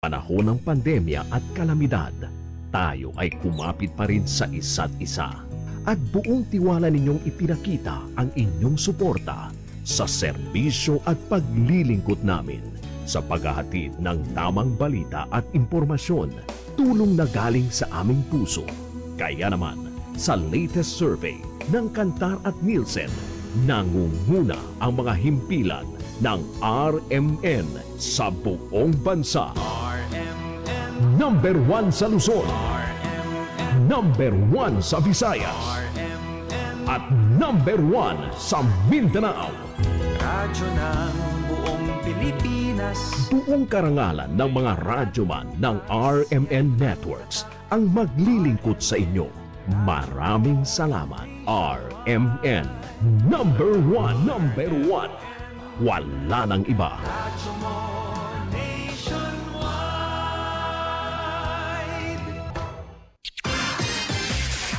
Panahon ng pandemya at kalamidad, tayo ay kumapit pa rin sa isa't isa at buong tiwala ninyong ipinakita ang inyong suporta sa serbisyo at paglilingkod namin sa paghahatid ng tamang balita at impormasyon, tulong na galing sa aming puso. Kaya naman, sa latest survey ng Kantar at Nielsen, nangunguna ang mga himpilan ng RMN sa buong bansa. Number 1 sa Luzon, Number 1 sa Visayas, at Number 1 sa Mindanao. Radyo ng buong Pilipinas. Buong karangalan ng mga radyoman ng RMN Networks ang maglilingkod sa inyo. Maraming salamat, RMN. Number 1, Number 1. Wala nang iba. Radyo mo nationwide.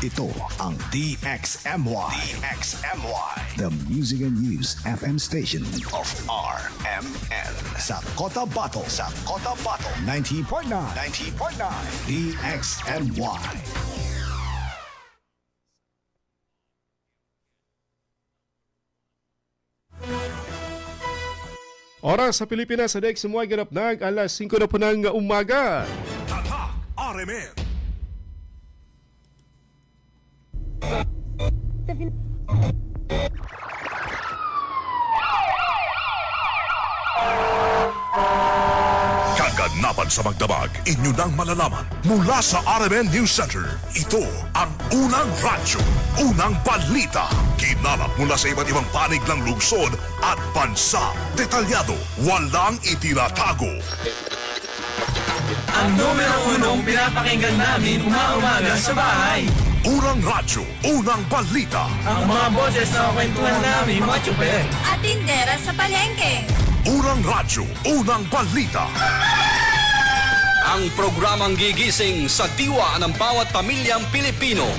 Ito ang DXMY. The Music and News FM station of RMN. Sa Cotabato. 90.9. DXMY. Oras sa Pilipinas sa DXMY ganap ng alas 5 na po ng umaga. Tatak RMN. Kaganapan sa magdamag, inyo nang malalaman mula sa RMN News Center. Ito ang unang radyo, unang balita. Kinalap mula sa iba't ibang panig ng lungsod at bansa. Detalyado, walang itinatago. Ang numero unong pinapakinggan namin umaga sa bahay. Unang radyo, unang balita. Ang mga boses na kwentuhan namin mga tsuper. At tindera sa palengke. Unang radyo, unang balita. Ang programang gigising sa diwa ng bawat pamilyang Pilipino.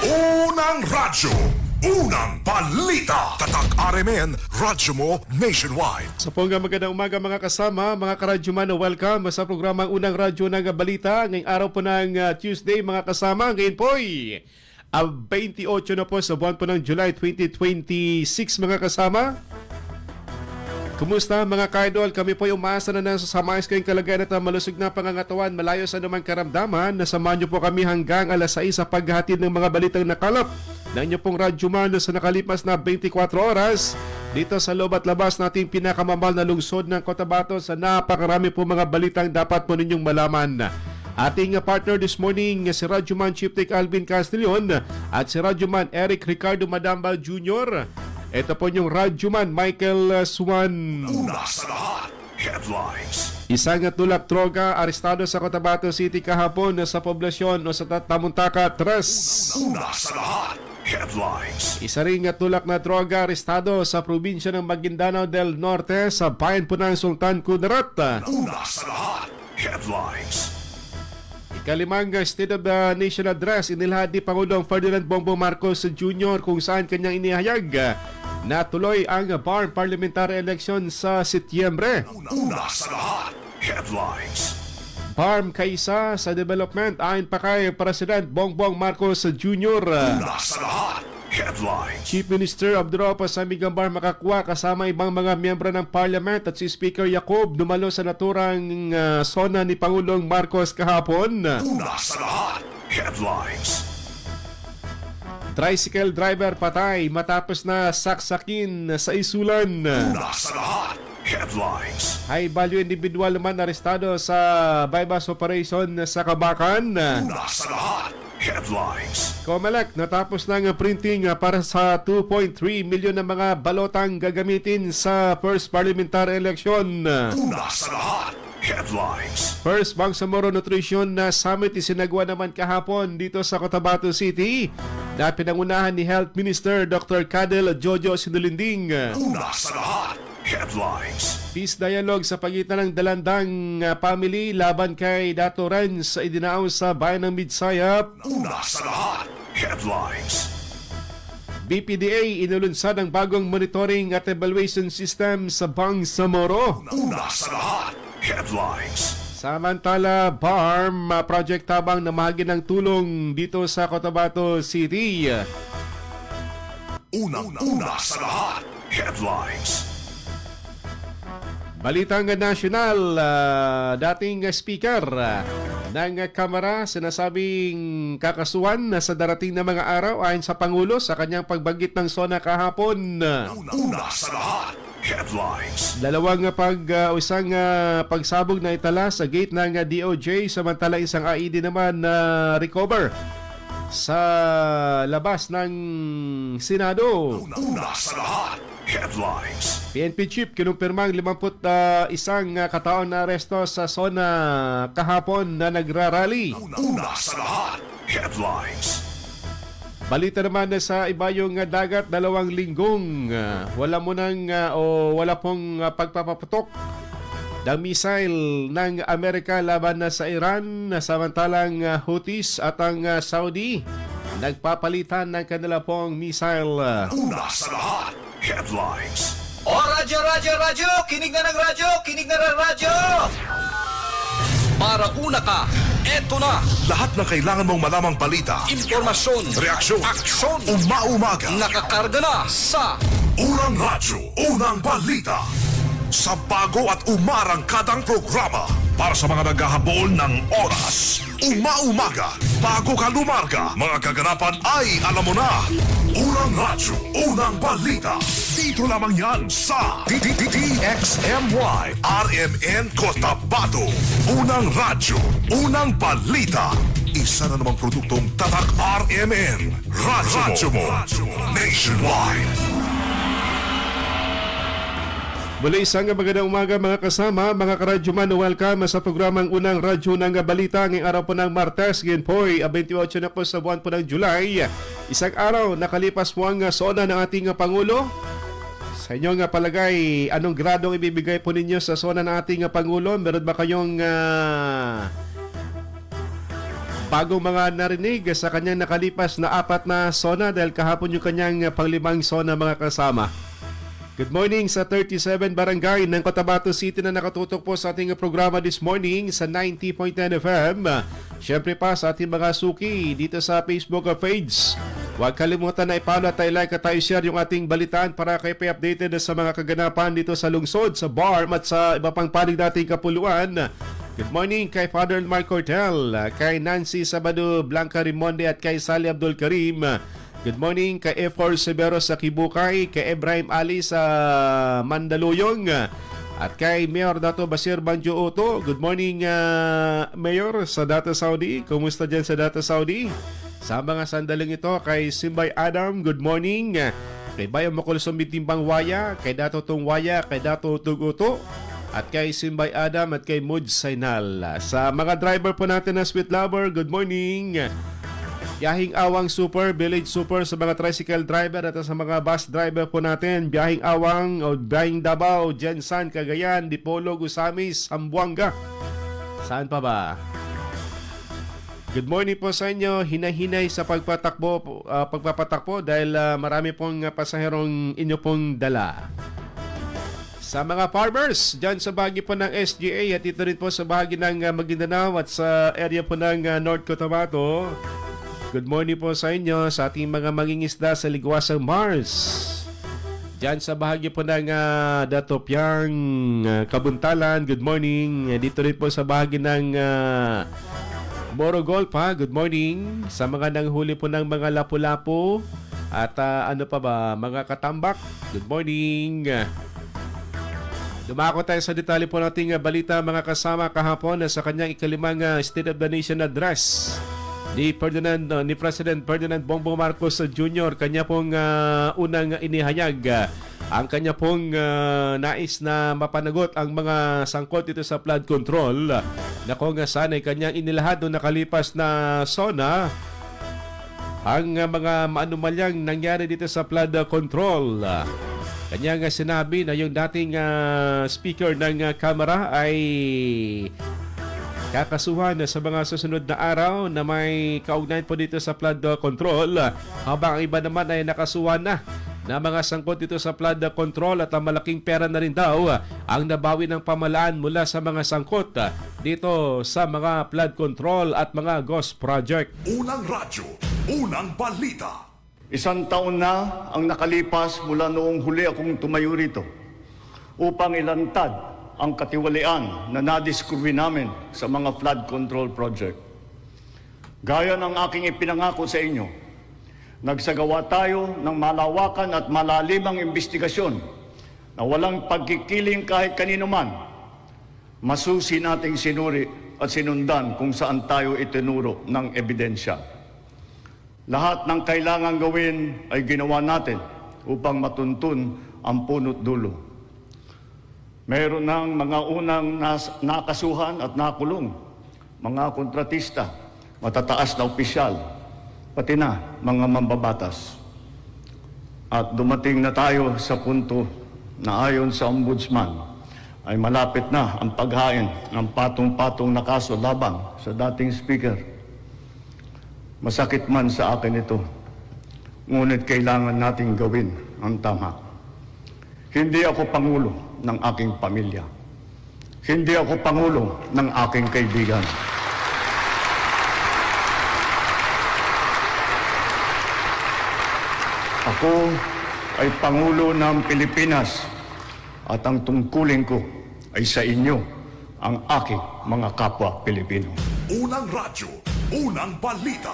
Unang radyo, unang balita. Tatak RMN, radyo mo nationwide. Sa ponggang magandang umaga mga kasama, mga karadyoman, welcome sa programang Unang Radyo ng Balita. Ngayong araw po ng Tuesday mga kasama. Ngayon po ay 28 na po sa buwan po ng July 2026 mga kasama. Kumusta mga ka-idol? Kami po ay umaasa na nasasamayos kayong kalagayan at malusog na pangangatawan, malayo sa anumang karamdaman. Nasamahan niyo po kami hanggang alas 6 sa paghahatid ng mga balitang nakalap na inyo pong radyoman sa nakalipas na 24 oras dito sa loob at labas nating pinakamamahal na lungsod ng Cotabato sa napakarami po mga balitang dapat po ninyong malaman. Ating partner this morning si Radyoman Chief Tech Alvin Castillon at si Radyoman Eric Ricardo Madamba Jr. Ito po yung Radyoman Michael Swan. Una sa lahat, headlines. Isang tulak droga arestado sa Cotabato City kahapon sa poblasyon o sa Tamuntaka, Tres. Una sa lahat, headlines. Isa ring tulak na droga arestado sa probinsya ng Maguindanao del Norte sa bayan po ng Sultan Kudarat. Una sa lahat, headlines. Ikalimang State of the Nation Address inilahad ni Pangulong Ferdinand Bongbong Marcos Jr. kung saan kanyang inihayag na tuloy ang BARM parliamentary election sa Setyembre. Una sa lahat, headlines. BARM kaisa sa development ayon pa kay President Bongbong Marcos Jr. Una sa lahat, headlines. Chief Minister Abdurrahman Pasamig ang BARM makakuha kasama ibang mga miyembro ng Parliament at si Speaker Yacob dumalo sa naturang sona ni Pangulong Marcos kahapon. Una sa lahat, headlines. Tricycle driver patay matapos na saksakin sa isulan. Una sa lahat, headlines. High value individual naman arestado sa bypass operation sa Kabakan. Una sa lahat, headlines. Comelec natapos ng printing para sa 2.3 milyon na mga balotang gagamitin sa first parliamentary election. Una sa lahat, headlines. First Bangsamoro Nutrition Summit isinagawa naman kahapon dito sa Cotabato City na pinangunahan ni Health Minister Dr. Cadel Jojo Sinulinding. Una sa lahat, headlines. Peace dialogue sa pagitan ng Dalandang family laban kay Dato Renz idinaos sa bayan ng Midsayap. Una sa lahat, headlines. BPDA inulunsad ang bagong monitoring at evaluation system sa Bangsamoro. Una sa lahat, Headlines. Samantala, BARM Project Tabang namahagi ng tulong dito sa Cotabato City. Unang-una sa lahat. Headlines. Balitang nasyonal, dating speaker ng Kamara sinasabing kakasuhan sa darating na mga araw ayon sa Pangulo sa kanyang pagbanggit ng SONA kahapon. Unang-una sa lahat. Headlines. Dalawang isang pagsabog na itala sa gate ng DOJ samantala isang ID naman na recover sa labas ng Senado. Unang-una sa lahat. Headlines. PNP Chief kinumpirmang 51 kataon na aresto sa SONA kahapon na nagrarally. Unang-una sa lahat. Headlines. Balita naman na sa ibayong dagat 2 linggong wala pong pagpapaputok ng missile ng Amerika laban na sa Iran samantalang Houthis at ang Saudi nagpapalitan ng kanila pong missile. Una sa lahat. Headlines. O radyo, radyo, radyo! Kinig na ng radyo! Kinig na ng radyo! Para una ka, eto na! Lahat ng kailangan mong malamang balita, Impormasyon, reaksyon, aksyon, umaumaga, nakakarga na sa Unang Radyo, Unang Balita. Sa bago at umarangkadang programa para sa mga naghahabol ng oras. Umaumaga, bago ka lumarga, mga kaganapan ay alam mo na. Unang Radyo, Unang Balita. Dito lamang yan sa DXMY RMN Cotabato. Unang Radyo, Unang Balita. Isa na namang produktong Tatak RMN. Radyo mo. Nationwide. Muli isang magandang umaga mga kasama, mga karadyoman, welcome sa programang Unang Radyo ng Balita ngayong araw po ng Martes, ngayon po 28 na po sa buwan po ng July. Isang araw nakalipas po ang SONA ng ating Pangulo. Sa inyong palagay, anong gradong ibibigay po ninyo sa SONA ng ating Pangulo? Meron ba kayong bagong mga narinig sa kanyang nakalipas na 4 na SONA dahil kahapon yung kanyang panglimang SONA mga kasama? Good morning sa 37 Barangay ng Cotabato City na nakatutok po sa ating programa this morning sa 90.9 FM. Siyempre pa sa ating mga suki dito sa Facebook page. Huwag kalimutan na i-follow at i-like at i-share yung ating balitaan para kayo updated sa mga kaganapan dito sa lungsod, sa BARM at sa iba pang panig nating kapuluan. Good morning kay Father Mark Cortel, kay Nancy Sabado Blanca Rimonde at kay Sally Abdul Karim. Good morning kay F4 Severo sa Kibukay, kay Ibrahim Ali sa Mandaluyong, at kay Mayor Dato Basir Banjo Oto. Good morning Mayor sa Data Saudi. Kumusta dyan sa Data Saudi? Sa mga sandaling ito kay Simbay Adam, good morning. Kay Bayo Makulsong Bitimbang Waya, kay Dato Tung Waya, kay Dato Tuguto, at kay Simbay Adam at kay Mud Sainal. Sa mga driver po natin na Sweet Lover, good morning. Biyahing Awang Super, Village Super sa mga tricycle driver at sa mga bus driver po natin. Biyahing Awang o Biyahing Davao, Jensan, Cagayan, Dipolo, Gusamis, Zamboanga. Saan pa ba? Good morning po sa inyo. Hinahinay sa pagpapatakbo dahil marami pong pasaherong inyo pong dala. Sa mga farmers, dyan sa bahagi po ng SGA at ito rin po sa bahagi ng Maguindanao at sa area po ng North Cotabato. Good morning po sa inyo sa ating mga mangingisda sa Ligwasang Mars. Diyan sa bahagi po ng Datopiang Kabuntalan, good morning. Dito rin po sa bahagi ng Morogol pa, good morning. Sa mga nanghuli po ng mga lapu-lapu at mga katambak, good morning. Dumako tayo sa detalye po nating balita mga kasama kahapon sa kanyang ikalimang State of the Nation Address ni President Ferdinand Bongbong Marcos Jr. Kanya pong unang inihayag ang kanya pong nais na mapanagot ang mga sangkot dito sa flood control na kung saan ay kanyang inilahad noong nakalipas na SONA ang mga maanumalyang nangyari dito sa flood control. Kanyang sinabi na yung dating speaker ng Kamara ay kakasuhan sa mga susunod na araw na may kaugnayan po dito sa flood control habang ang iba naman ay nakasuhan na na mga sangkot dito sa flood control at ang malaking pera na rin daw ang nabawi ng pamahalaan mula sa mga sangkot dito sa mga flood control at mga ghost project. Unang radyo, unang balita. Isang taon na ang nakalipas mula noong huli akong tumayo rito upang ilantad ang katiwalian na nadiskubre namin sa mga flood control project. Gaya ng aking ipinangako sa inyo, nagsagawa tayo ng malawakan at malalimang investigasyon na walang pagkikiling kahit kanino man. Masusi nating sinuri at sinundan kung saan tayo itinuro ng ebidensya. Lahat ng kailangan gawin ay ginawa natin upang matuntun ang punot dulo. Mayroon ng mga unang nakasuhan at nakulong, mga kontratista, matataas na opisyal, pati na mga mambabatas. At dumating na tayo sa punto na ayon sa ombudsman ay malapit na ang paghain ng patong-patong na kaso laban sa dating speaker. Masakit man sa akin ito, ngunit kailangan nating gawin ang tama. Hindi ako pangulo ng aking pamilya. Hindi ako pangulo ng aking kaibigan. Ako ay Pangulo ng Pilipinas at ang tungkulin ko ay sa inyo, ang aking mga kapwa Pilipino. Unang radyo, unang balita.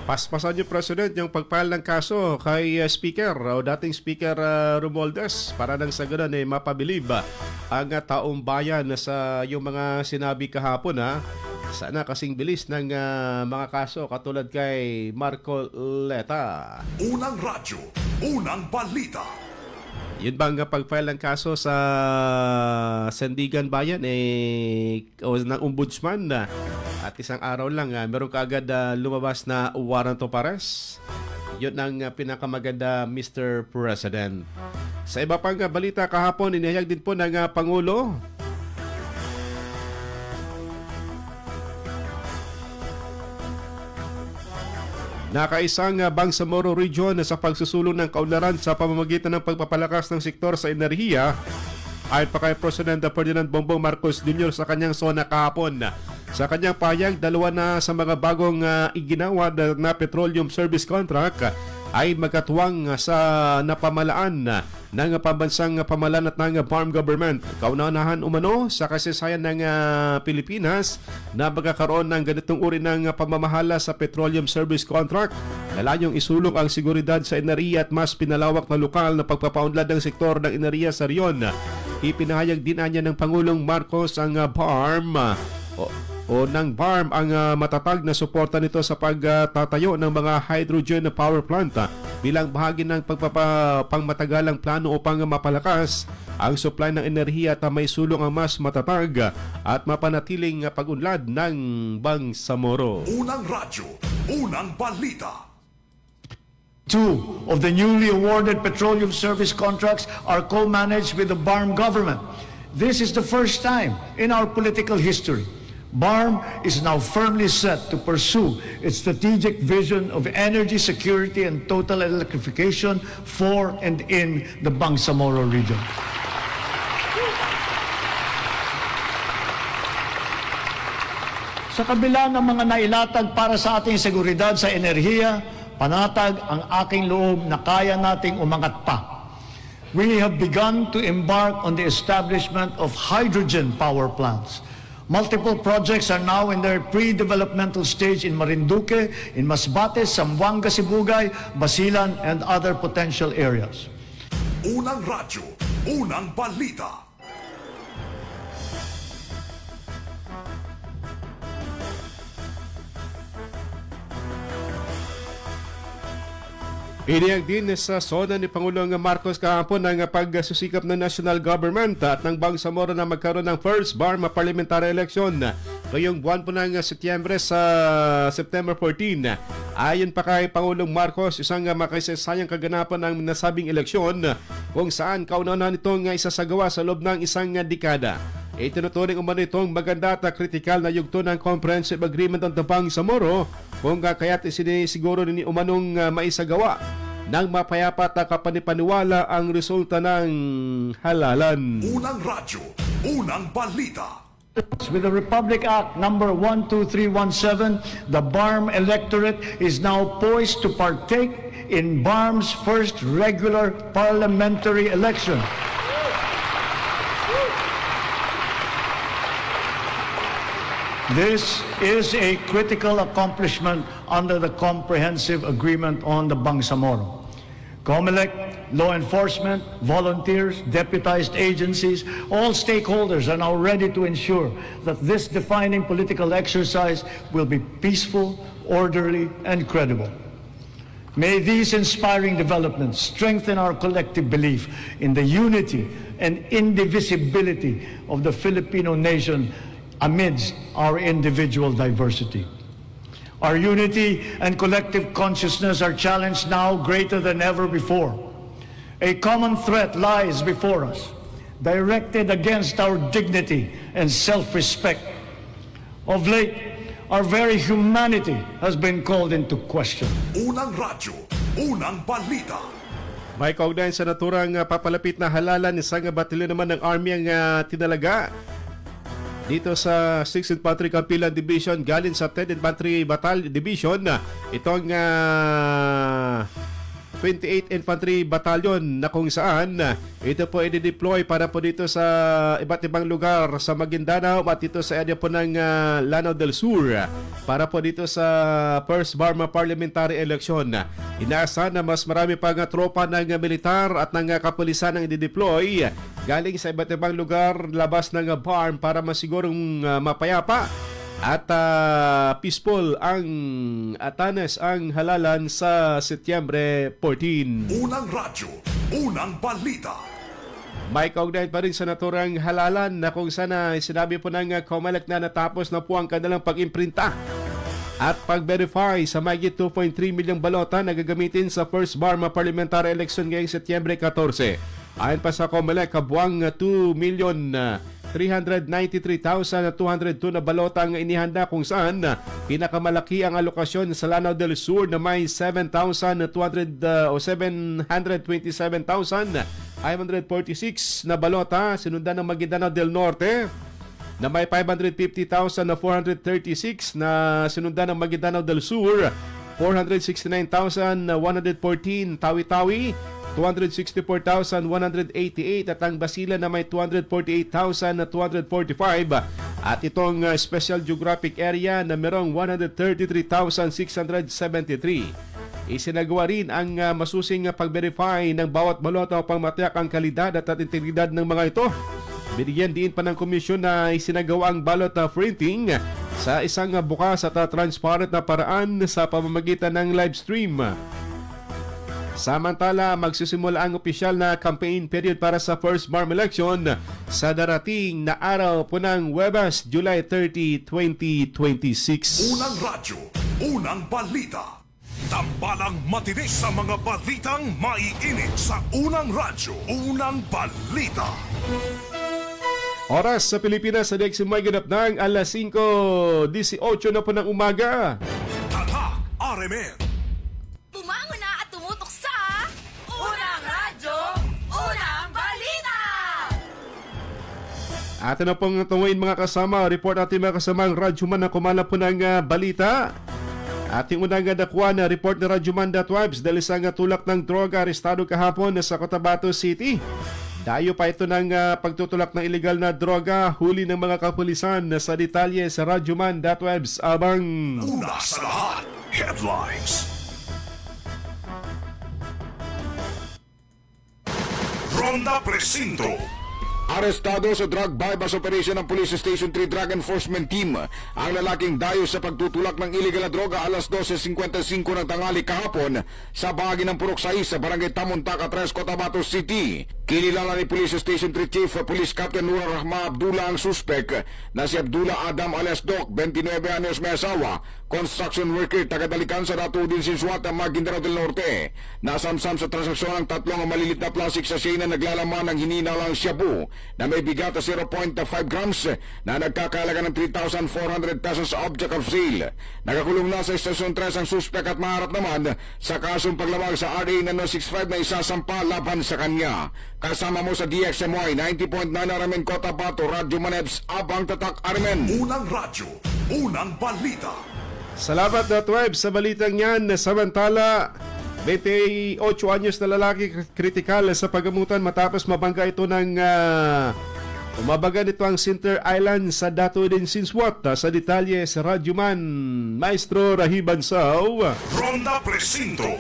Paspasan niyo, President, yung pagpile ng kaso kay Speaker o dating Speaker Romualdez para nang sa ganun mapabilib ang taong bayan sa yung mga sinabi kahapon. Sana kasing bilis ng mga kaso katulad kay Marco Leta. Unang radyo, unang balita. Yun bang pag-file ng kaso sa Sandigan Bayan o ng ombudsman at isang araw lang meron kaagad lumabas na warrant of arrest? Yun ang pinakamaganda, Mr. President. Sa iba pang balita kahapon, inihayag din po ng Pangulo nakaisang Bangsamoro Region sa pagsusulong ng kaunlaran sa pamamagitan ng pagpapalakas ng sektor sa enerhiya ay pa kay President Ferdinand Bongbong Marcos Jr. sa kanyang sona kahapon. Sa kanyang payag, dalawa na sa mga bagong iginawa na petroleum service contract ay magkatuwang sa napamalaan ng pambansang pamahalaan at ng farm government. Kauna-unahan umano sa kasaysayan ng Pilipinas na magkakaroon ng ganitong uri ng pamamahala sa petroleum service contract na layong isulong ang seguridad sa enerhiya at mas pinalawak na lokal na pagpapaunlad ng sektor ng enerhiya sa riyon. Ipinahayag din niya ng Pangulong Marcos ang BARM o ng BARM ang matatag na suporta nito sa pagtatayo ng mga hydrogen power plant bilang bahagi ng pangmatagalang plano upang mapalakas ang supply ng enerhiya at may sulong ang mas matatag at mapanatiling pag-unlad ng Bangsamoro. Unang radyo, unang balita. 2 of the newly awarded petroleum service contracts are co-managed with the BARM government. This is the first time in our political history. BARM is now firmly set to pursue its strategic vision of energy security and total electrification for and in the Bangsamoro region. Sa kabila ng mga nailatag para sa ating seguridad sa enerhiya, panatag ang aking loob na kaya nating umangat pa. We have begun to embark on the establishment of hydrogen power plants. Multiple projects are now in their pre-developmental stage in Marinduque, in Masbate, Zamboanga, Sibugay, Basilan, and other potential areas. Unang radyo, unang balita. Iniyag din sa sona ni Pangulong Marcos kahapon ng pagsusikap ng national government at ng Bangsamoro na magkaroon ng first BARM parliamentary election ngayong buwan po ng Setyembre sa September 14. Ayon pa kay Pangulong Marcos, isang makasaysayang kaganapan ng nasabing eleksyon kung saan kauna-unahan itong isasagawa sa loob ng isang dekada. Itinuturing umano itong maganda at kritikal na yugto ng Comprehensive Agreement on the Bangsamoro kung kaya't isinisiguro ni umanong maisagawa ng mapayapa at kapanipaniwala ang resulta ng halalan. Unang radyo, unang balita. With the Republic Act number 12317, the BARM electorate is now poised to partake in BARM's first regular parliamentary election. This is a critical accomplishment under the Comprehensive Agreement on the Bangsamoro. COMELEC, law enforcement, volunteers, deputized agencies, all stakeholders are now ready to ensure that this defining political exercise will be peaceful, orderly, and credible. May these inspiring developments strengthen our collective belief in the unity and indivisibility of the Filipino nation amidst our individual diversity. Our unity and collective consciousness are challenged now greater than ever before. A common threat lies before us, directed against our dignity and self-respect. Of late, our very humanity has been called into question. Unang radyo, unang balita. May kaugnayan sa naturang papalapit na halalan, isang batalyon naman ng Army ang tinalaga dito sa 6th Infantry Campilan Division galing sa 10th Infantry Division. Itong 28th Infantry Battalion na kung saan ito po i-deploy para po dito sa iba't ibang lugar sa Maguindanao at dito sa area po ng Lanao del Sur para po dito sa First Burma Parliamentary Election. Inaasahan na mas marami pang tropa ng militar at ng kapulisan ang i-deploy galing sa iba't ibang lugar labas ng BARM para masigurong mapayapa at peaceful ang atanes ang halalan sa Setyembre 14. Unang radyo, unang balita. May kaugnayan pa rin sa naturang halalan na kung sana sinabi po ng COMELEC na natapos na po ang kanilang pag-imprinta at pag-verify sa mahigit 2.3 milyong balota na gagamitin sa First Burma Parliamentary Election ngayong Setyembre 14. Ayon pa sa COMELEC, kabuang 2,393,202 na balota ang inihanda kung saan pinakamalaki ang alokasyon sa Lanao del Sur na may 727,546 na balota, sinundan ng Maguindanao del Norte na may 550,436 na sinundan ng Maguindanao del Sur, 469,114 Tawi-Tawi, 264,188 at ang Basilan na may 248,245 at itong Special Geographic Area na merong 133,673. Isinagawa rin ang masusing pag-verify ng bawat balota upang matiyak ang kalidad at integridad ng mga ito. Binigyan din pa ng komisyon na isinagawa ang ballot printing sa isang bukas at transparent na paraan sa pamamagitan ng live stream. Samantala, magsisimula ang opisyal na campaign period para sa First Burma Election sa darating na araw po ng Huwebes, July 30, 2026. Unang radyo, unang balita. Tambalang matinis sa mga balitang maiinit sa unang radyo, unang balita. Oras sa Pilipinas, sa may ganap ng alas 5:18 na po ng umaga. Tatak RMN. Bumangon na at tumutok sa Unang Radyo, Unang Balita! Atin na pong tunguin mga kasama. Report natin mga kasamang Radyoman na kumala po ng balita. Ating unang nakuha na report na Radyoman.webs dahil isang tulak ng droga arestado kahapon sa Cotabato City. Dayo pa ito ng pagtutulak ng illegal na droga, huli ng mga kapulisan sa detalye sa Radyoman.webs abang Una sa lahat, headlines. Ronda Presinto. Arestado sa drug bypass operation ng Police Station 3 Drug Enforcement Team ang lalaking dayo sa pagtutulak ng illegal na droga alas 12:55 ng tanghali kahapon sa bahagi ng Purok 6 sa Barangay Tamuntaka, 3, Cotabato City. Kinilala ni Police Station 3 Chief Police Captain Nur Rahma Abdullah ang suspek na si Abdullah Adam alias Doc, 29 anyos, may asawa, construction worker, taga-Dalican sa Dato din Sinsuat, Maguindanao del Norte. Nasamsam sa transaksyon ang tatlong malilit na plastic sachet na naglalaman ng hininalang shabu na may bigat na 0.5 grams na nagkakalaga ng 3,400 pesos sa object of sale. Nakakulong na sa Station 3 ang suspek at maharap naman sa kasong paglabag sa RA na 65 na isasampa laban sa kanya. Kasama mo sa DXMY 90.9 Aramen Cotabato, Radyo Manebs, Abang Tatak Aramen. Unang radyo, unang balita. Salamat na 12 sa balitang yan. Samantala, 28 anyos na lalaki kritikal sa pagamutan matapos mabangga ito ng umabaga nito ang Center Island sa Dato din Sinswat. Sa detalye sa Radyo Man, Maestro Rahiban Sao. Ronda Presinto.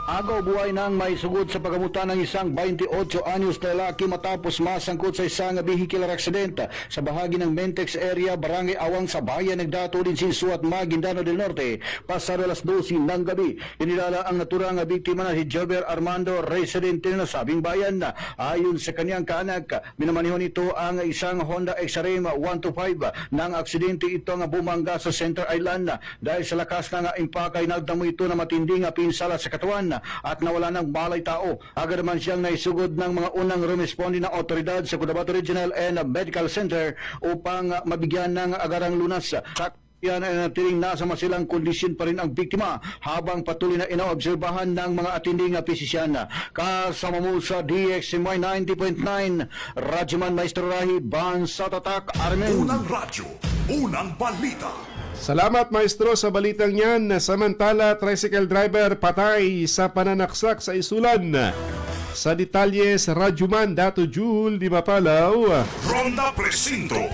Agaw buhay nang may sugod sa pagamutan ng isang 28 anyos na lalaki matapos masangkot sa isang vehicular accident sa bahagi ng Mentex area, Barangay Awang sa bayan ng Dato din Sinsuat, Maguindanao del Norte, pasado alas 12 ng gabi. Inilala ang naturang biktima na si Jover Armando, residente na sabing bayan. Ayon sa kanyang kaanak, minamaneho nito ang isang Honda XRM 125 nang aksidente ito nga bumangga sa Center Island. Dahil sa lakas ng impake ay nagdamo ito na matinding pinsala sa katawan at nawala ng malay tao. Agad naman siyang naisugod ng mga unang rumesponde ng otoridad sa Cotabato Regional and Medical Center upang mabigyan ng agarang lunas. Yan ay natiling nasa masilang kondisyon pa rin ang biktima habang patuloy na inaobserbahan ng mga atinding pisisyan. Kasama mo sa DXMY 90.9 Radyoman Maestro Rahi Bansa Tatak Armen. Unang radyo, unang balita. Salamat Maestro sa balitang yan. Samantala, tricycle driver patay sa pananaksak sa Isulan. Sa detalye sa Radyo Man, Dato Jul di Mapalaw. Ronda Presinto.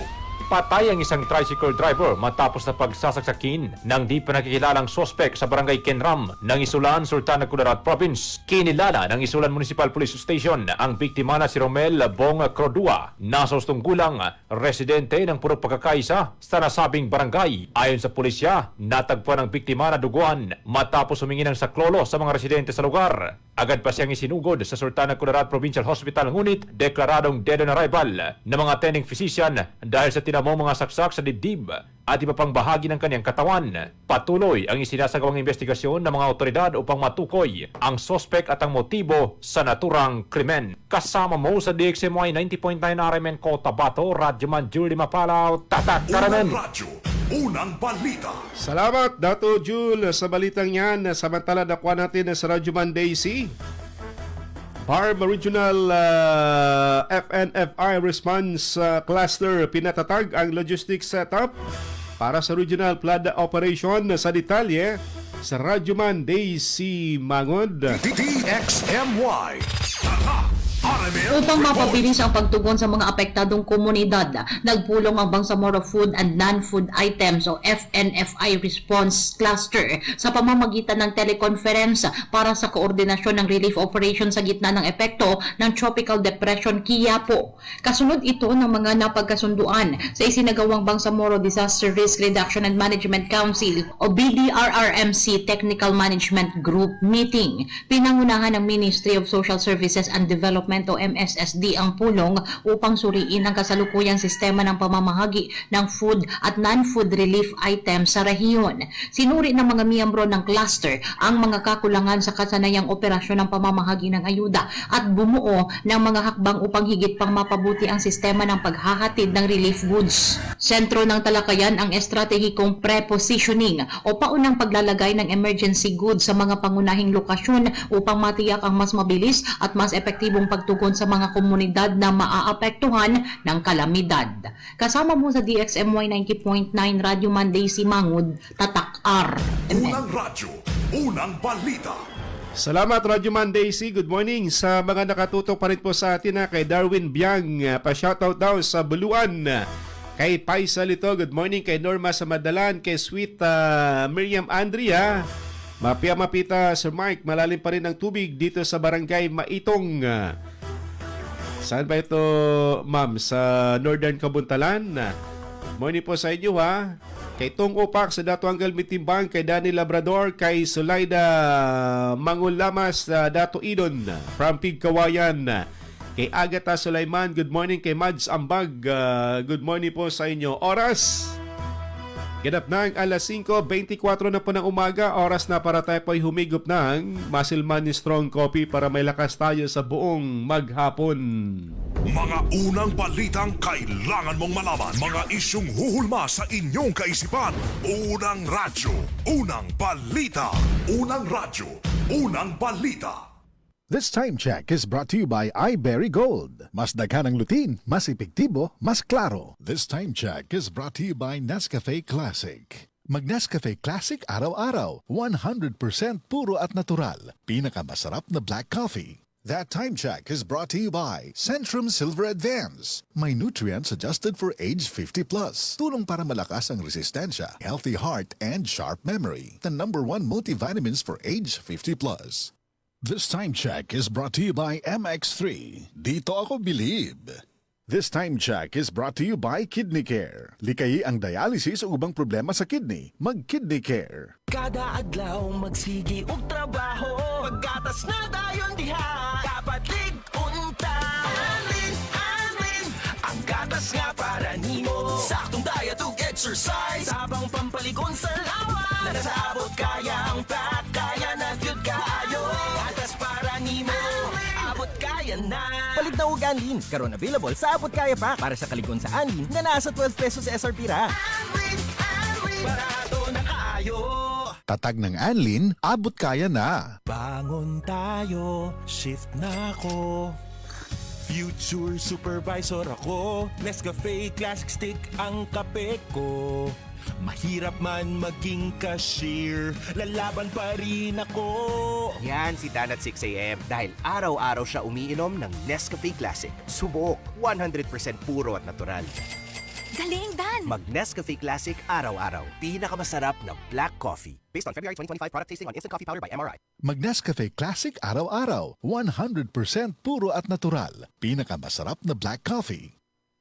Patay ang isang tricycle driver matapos na pagsasaksakin ng di pa nakikilalang sospek sa barangay Kenram ng Isulan, Sultan Kudarat Province. Kinilala ng Isulan Municipal Police Station ang biktima na si Romel Bong Crodua, nasa gulang residente ng puro pagkakaisa sa nasabing barangay. Ayon sa pulisya, natagpuan ang biktima na duguan matapos humingi ng saklolo sa mga residente sa lugar. Agad pa siyang isinugod sa Sultan Kudarat Provincial Hospital, ngunit deklaradong dead on arrival ng mga attending physician dahil sa tinamong mga saksak sa dibdib at iba pang bahagi ng kanyang katawan. Patuloy ang isinasagawang investigasyon ng mga otoridad upang matukoy ang sospek at ang motibo sa naturang krimen. Kasama mo sa DXMY 90.9 RMN Cotabato, Radyoman Julie Mapalaw, Tatak Karamen. Unang radyo, unang balita. Salamat Dato Jul sa balitang yan. Samantala, nakuha natin sa Radyo Man Daisy. Farm Regional FNFI Response Cluster pinatatag ang logistics setup para sa Regional Flood Operation. Sa detalye sa Radyo Man Daisy Mangod. DXMY. Tatak Aramen. Upang mapabilis ang pagtugon sa mga apektadong komunidad, nagpulong ang Bangsamoro Food and Non-Food Items o FNFI Response Cluster sa pamamagitan ng teleconference para sa koordinasyon ng relief operation sa gitna ng epekto ng Tropical Depression Quiapo. Kasunod ito ng mga napagkasunduan sa isinagawang Bangsamoro Disaster Risk Reduction and Management Council o BDRRMC Technical Management Group meeting. Pinangunahan ng Ministry of Social Services and Development o MSSD ang pulong upang suriin ang kasalukuyang sistema ng pamamahagi ng food at non-food relief items sa rehiyon. Sinuri ng mga miyembro ng cluster ang mga kakulangan sa kasanayang operasyon ng pamamahagi ng ayuda at bumuo ng mga hakbang upang higit pang mapabuti ang sistema ng paghahatid ng relief goods. Sentro ng talakayan ang estratehikong prepositioning o paunang paglalagay ng emergency goods sa mga pangunahing lokasyon upang matiyak ang mas mabilis at mas epektibong pagtugon sa mga komunidad na maaapektuhan ng kalamidad. Kasama mo sa DXMY 90.9 Radyo Man Daisy Mangod, Tatak R. Unang radyo, unang balita. Salamat Radyo Man Daisy. Good morning sa mga nakatutok pa rin po sa atin kay Darwin Biang. Pa-shoutout daw sa Buluan. Kay Paisal ito, good morning. Kay Norma sa Madalan. Kay Sweet Miriam Andrea. Mapia-mapita Sir Mike, malalim pa rin ang tubig dito sa Barangay Maitong. Saan ba ito, ma'am? Sa Northern Kabuntalan. Morning po sa inyo ha. Kay Tong Opak sa Dato Angel Mitimbang, kay Danny Labrador, kay Sulaida Mangulamas sa Dato Idon from Pigkawayan. Kay Agatha Sulaiman, good morning. Kay Mads Ambag, good morning po sa inyo. Oras, ganap ng alas 5:24 na po ng umaga. Oras na para tayo po'y humigop ng Muscle Man Strong Coffee para may lakas tayo sa buong maghapon. Mga unang balitang kailangan mong malaman. Mga isyung huhulma sa inyong kaisipan. Unang radyo, unang balita. Unang radyo, unang balita. This time check is brought to you by iBerry Gold. Mas daghan ang lutin, mas epektibo, mas klaro. This time check is brought to you by Nescafe Classic. Mag-Nescafe Classic araw-araw. 100% puro at natural. Pinakamasarap na black coffee. That time check is brought to you by Centrum Silver Advance. May nutrients adjusted for age 50 plus. Tulong para malakas ang resistensya, healthy heart, and sharp memory. The #1 multivitamins for age 50 plus. This time check is brought to you by MX3. Dito ako believe. This time check is brought to you by Kidney Care. Likayi ang dialysis o ubang problema sa kidney. Mag-Kidney Care. Kada adlaw magsigi og trabaho, paggatas na dayon diha, dapat lig-unta. Alin, ang gatas nga para nimo. Saktong diet ug exercise, sabang pampalikon sa lawa. Na nasaabot kaya ang pack, kaya na gyud kaayo. Gatas para nimo, abot kaya na. Palit na ug Anlin, karon available sa abot kaya pa para sa kaligon sa Anlin na nasa 12 pesos SRP ra. Anlin, barato na kaayo. Tatag ng Anlin, abot kaya na. Bangon tayo, shift na ako. Future supervisor ako. Nescafe Classic Stick ang kape ko. Mahirap man maging cashier, lalaban pa rin ako. Yan si Dan at 6 a.m. dahil araw-araw siya umiinom ng Nescafe Classic. Subok, 100% puro at natural. Galing, Dan! Mag-Nescafe Classic araw-araw. Pinakamasarap na black coffee. Based on February 2025 product tasting on Instant Coffee Powder by MRI. Mag-Nescafe Classic araw-araw. 100% puro at natural. Pinakamasarap na black coffee.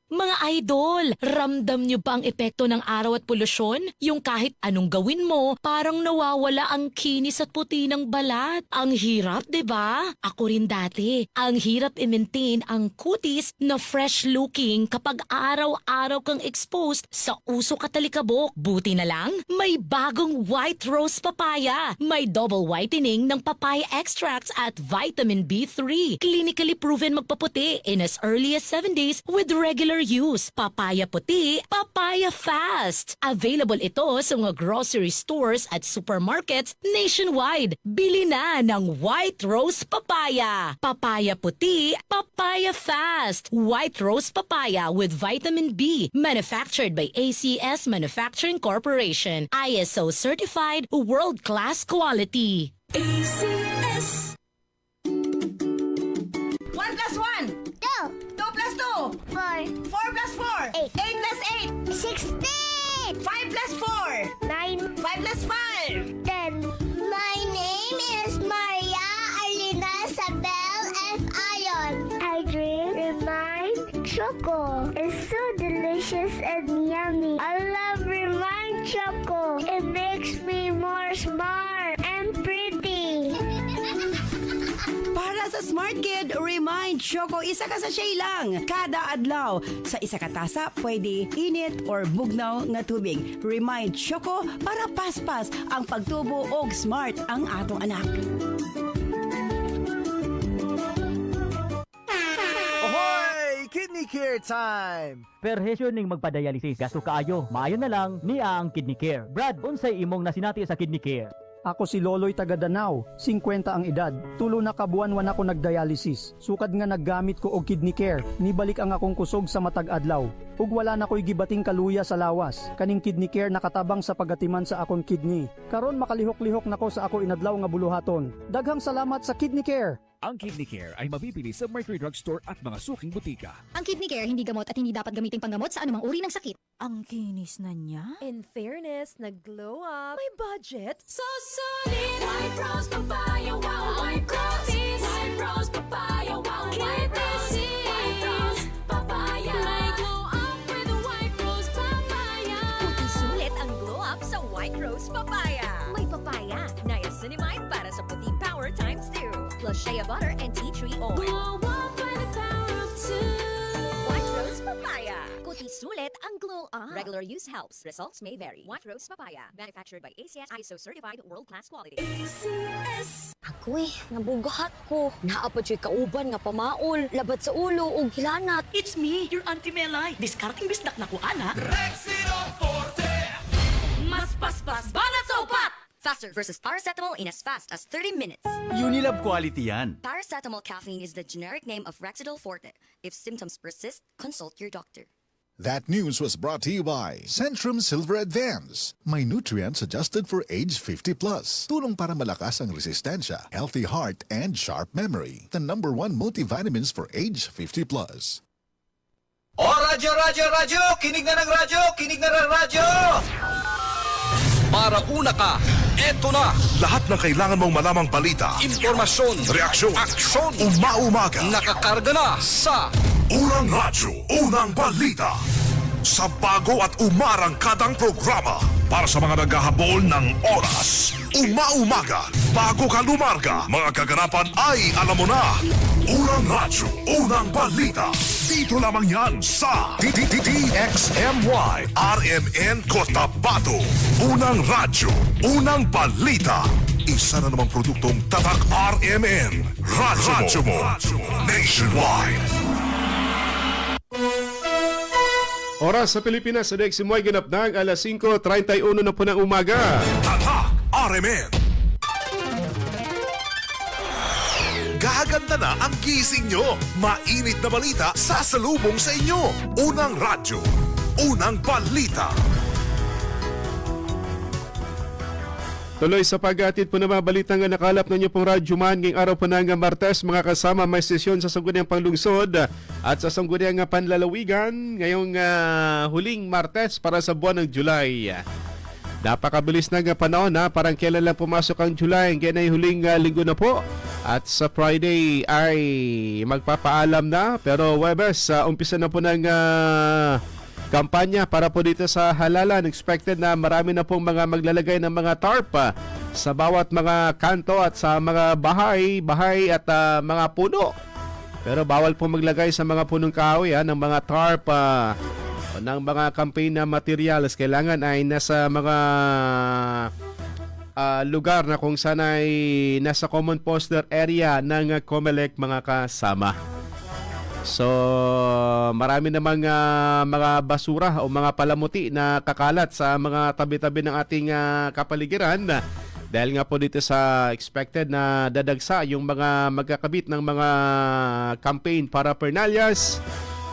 Mga idol, ramdam niyo ba ang epekto ng araw at polusyon? Yung kahit anong gawin mo, parang nawawala ang kinis at puti ng balat. Ang hirap, 'di ba? Ako rin dati. Ang hirap i-maintain ang kutis na fresh looking kapag araw-araw kang exposed sa usok at talikabok. Buti na lang, may bagong White Rose Papaya. May double whitening ng papaya extracts at vitamin B3. Clinically proven magpaputi in as early as 7 days with regular use. Papaya puti, papaya fast. Available ito sa mga grocery stores at supermarkets nationwide. Bili na ng White Rose Papaya. Papaya puti, papaya fast. White Rose Papaya with vitamin B. Manufactured by ACS Manufacturing Corporation. ISO certified, world-class quality. ACS. 1 plus 1. 2 plus 2. 4 plus 4. 8 plus 8. 16. 5 plus 4. 9. 5 plus 5. 10. My name is Maria Arlina Sabel F. Ayon. I drink Remind Choco. It's so delicious and yummy. I love Remind Choco. It makes me more smart and pretty. Para sa Smart Kid, Remind Choco, isa ka sa shay lang. Kada adlaw. Sa isa ka tasa, pwede init or bugnaw nga tubig. Remind Choco para paspas ang pagtubo og smart ang atong anak. Ahoy! Kidney Care time! Perhesyo ning magpa-dialysis. Gasto kaayo. Maayo na lang niya ang Kidney Care. Brad, unsay imong nasinati sa Kidney Care? Ako si Loloy taga Danau, 50 ang edad. Tulo na kabuan ako nagdialysis. Sukad nga naggamit ko og Kidney Care. Nibalik ang akong kusog sa matag adlaw. Ug wala na ko'y gibating kaluya sa lawas. Kaning Kidney Care nakatabang sa pagatiman sa akong kidney. Karon makalihok-lihok nako sa ako inadlaw nga buluhaton. Daghang salamat sa Kidney Care. Ang Kidney Care ay mabibili sa Mercury Drugstore at mga suking butika. Ang Kidney Care hindi gamot at hindi dapat gamiting panggamot sa anumang uri ng sakit. Ang kinis na niya. In fairness, nag-glow up. May budget. So solid, White Rose Papaya, wow, White Rose. White Rose Papaya, wow, White Rose. White Rose Papaya. May glow up with White Rose Papaya. Sulit ang glow Rose Papaya. May papaya, niacinamide para sa puting power times 2. Plus shea butter and tea tree oil. Glow up by the power of 2. White Rose Papaya. Kuti sulit ang glow up. Regular use helps. Results may vary. White Rose Papaya. Manufactured by ACS ISO certified world-class quality. ACS. Ako nabugahat ko. Naapod siya kauban nga pamaol, labat sa ulo ug hilanat. It's me, your Auntie Melay. Diskarting bisdak na ko, ana. Mas paspas banat sa upat! Faster versus paracetamol in as fast as 30 minutes. Unilab quality yan. Paracetamol caffeine is the generic name of Rexidol Forte. If symptoms persist, consult your doctor. That news was brought to you by Centrum Silver Advance. May nutrients adjusted for age 50 plus. Tulong para malakas ang resistensya, healthy heart, and sharp memory. The #1 multivitamins for age 50 plus. O radyo, radyo, radyo! Kinig na ng radyo! Kinig na ng radyo! Para una ka, eto na! Lahat ng kailangan mong malamang balita, Impormasyon, reaksyon, aksyon, umaumaga, nakakarga na sa Unang Radyo, Unang Balita. Sa bago at umarangkadang programa para sa mga naghahabol ng oras. Umaumaga, bago ka lumarga, mga kaganapan ay alam mo na. Unang Radyo, Unang Balita. Dito lamang yan sa DXMY RMN Cotabato. Unang Radyo, Unang Balita. Isa na namang produktong Tatak RMN. Radyo mo. Nationwide. Oras sa Pilipinas sa DXMY ganap ng alas 5:31 na po ng umaga. Tatak RMN. Gaganda na ang gising nyo. Mainit na balita sasalubong sa inyo. Unang Radyo, Unang Balita. Tuloy sa pag-atid po ng mga balitang nakalap na niyo pong Radyo Man ngayong araw po ng Martes, mga kasama, may sesyon sa Sangguniang Panglungsod at sa Sangguniang Panlalawigan ngayong huling Martes para sa buwan ng July. Napakabilis ng panahon parang kailan lang pumasok ang July, ngayon ay huling linggo na po at sa Friday ay magpapaalam na, pero Webes, umpisa na po ng kampanya para po dito sa halalan. Expected na marami na pong mga maglalagay ng mga tarp sa bawat mga kanto at sa mga bahay at mga puno. Pero bawal po maglagay sa mga punong kahoy ng mga tarp ng mga campaign na materials. Kailangan ay nasa mga lugar na kung saan ay nasa common poster area ng COMELEC, mga kasama. So, marami namang mga basura o mga palamuti na kakalat sa mga tabi-tabi ng ating kapaligiran dahil nga po dito sa expected na dadagsa yung mga magkakabit ng mga campaign paraphernalias